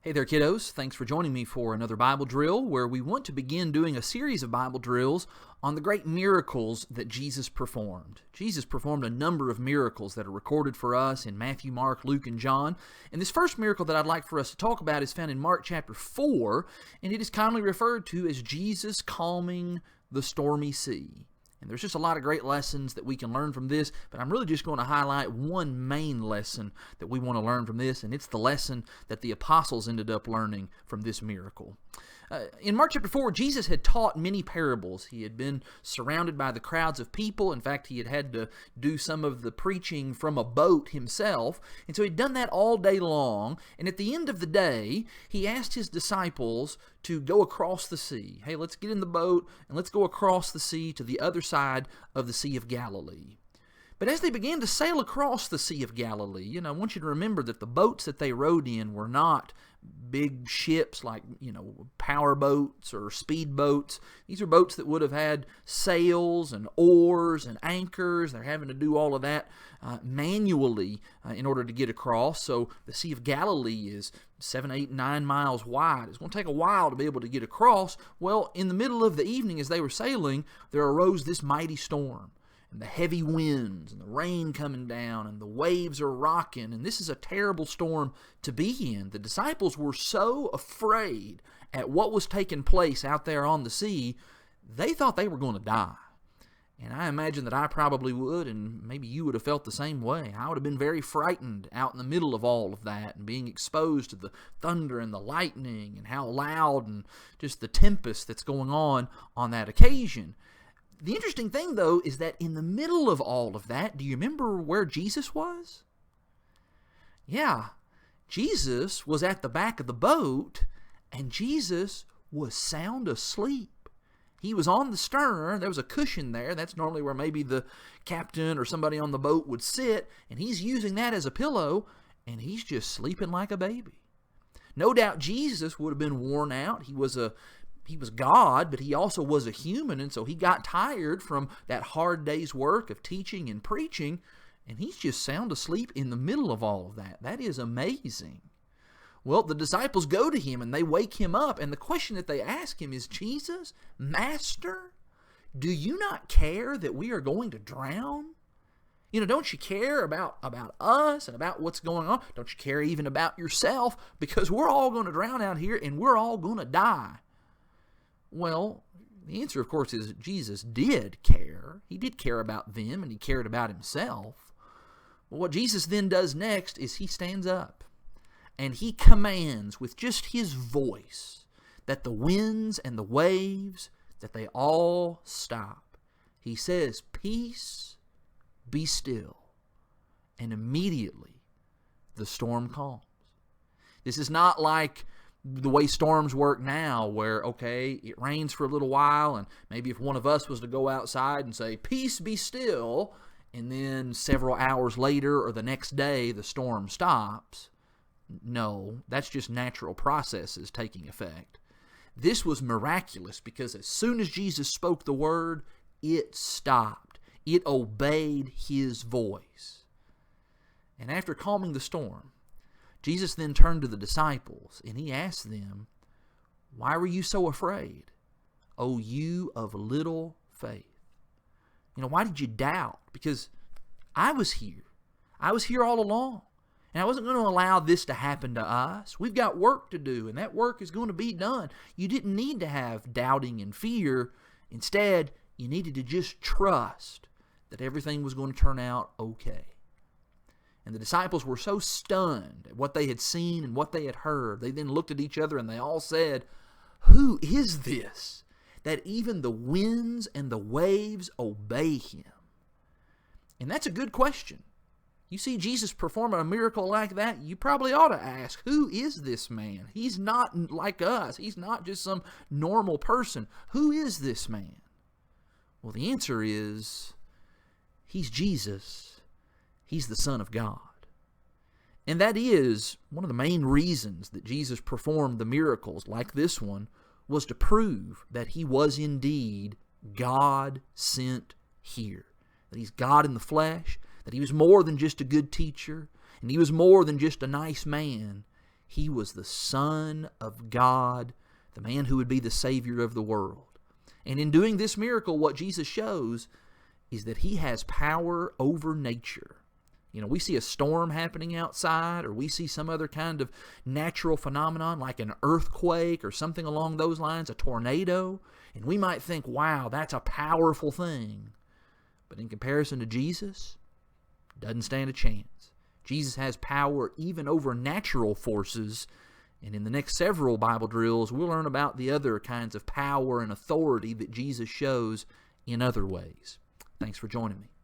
Hey there, kiddos. Thanks for joining me for another Bible drill where we want to begin doing a series of Bible drills on the great miracles that Jesus performed. Jesus performed a number of miracles that are recorded for us in Matthew, Mark, Luke, and John. And this first miracle that I'd like for us to talk about is found in Mark chapter 4, and it is commonly referred to as Jesus calming the stormy sea. And there's just a lot of great lessons that we can learn from this, but I'm really just going to highlight one main lesson that we want to learn from this, and it's the lesson that the apostles ended up learning from this miracle. In Mark chapter 4, Jesus had taught many parables. He had been surrounded by the crowds of people. In fact, he had had to do some of the preaching from a boat himself. And so he'd done that all day long. And at the end of the day, he asked his disciples to go across the sea. Hey, let's get in the boat and let's go across the sea to the other side of the Sea of Galilee. But as they began to sail across the Sea of Galilee, I want you to remember that the boats that they rode in were not big ships like, power boats or speed boats. These are boats that would have had sails and oars and anchors. They're having to do all of that manually in order to get across. So the Sea of Galilee is 7, 8, 9 miles wide. It's going to take a while to be able to get across. Well, in the middle of the evening as they were sailing, there arose this mighty storm. And the heavy winds and the rain coming down and the waves are rocking, and this is a terrible storm to be in. The disciples were so afraid at what was taking place out there on the sea, they thought they were going to die. And I imagine that I probably would, and maybe you would have felt the same way. I would have been very frightened out in the middle of all of that and being exposed to the thunder and the lightning and how loud and just the tempest that's going on that occasion. The interesting thing, though, is that in the middle of all of that, do you remember where Jesus was? Yeah, Jesus was at the back of the boat, and Jesus was sound asleep. He was on the stern. There was a cushion there. That's normally where maybe the captain or somebody on the boat would sit, and he's using that as a pillow, and he's just sleeping like a baby. No doubt Jesus would have been worn out. He was God, but he also was a human, and so he got tired from that hard day's work of teaching and preaching, and he's just sound asleep in the middle of all of that. That is amazing. Well, the disciples go to him, and they wake him up, and the question that they ask him is, Jesus, Master, do you not care that we are going to drown? Don't you care about us and about what's going on? Don't you care even about yourself? Because we're all going to drown out here, and we're all going to die. Well, the answer, of course, is Jesus did care. He did care about them, and he cared about himself. But what Jesus then does next is he stands up, and he commands with just his voice that the winds and the waves, that they all stop. He says, "Peace, be still." And immediately the storm calms. This is not like the way storms work now where, okay, it rains for a little while, and maybe if one of us was to go outside and say, "Peace, be still," and then several hours later or the next day the storm stops. No, that's just natural processes taking effect. This was miraculous because as soon as Jesus spoke the word, it stopped. It obeyed his voice. And after calming the storm, Jesus then turned to the disciples, and he asked them, "Why were you so afraid, O you of little faith?" Why did you doubt? Because I was here. I was here all along, and I wasn't going to allow this to happen to us. We've got work to do, and that work is going to be done. You didn't need to have doubting and fear. Instead, you needed to just trust that everything was going to turn out okay. And the disciples were so stunned at what they had seen and what they had heard. They then looked at each other and they all said, "Who is this, that even the winds and the waves obey him?" And that's a good question. You see Jesus perform a miracle like that, you probably ought to ask, who is this man? He's not like us. He's not just some normal person. Who is this man? Well, the answer is, he's Jesus. He's the Son of God. And that is one of the main reasons that Jesus performed the miracles like this one, was to prove that he was indeed God sent here. That he's God in the flesh, that he was more than just a good teacher, and he was more than just a nice man. He was the Son of God, the man who would be the Savior of the world. And in doing this miracle, what Jesus shows is that he has power over nature. We see a storm happening outside, or we see some other kind of natural phenomenon like an earthquake or something along those lines, a tornado, and we might think, wow, that's a powerful thing. But in comparison to Jesus, it doesn't stand a chance. Jesus has power even over natural forces, and in the next several Bible drills, we'll learn about the other kinds of power and authority that Jesus shows in other ways. Thanks for joining me.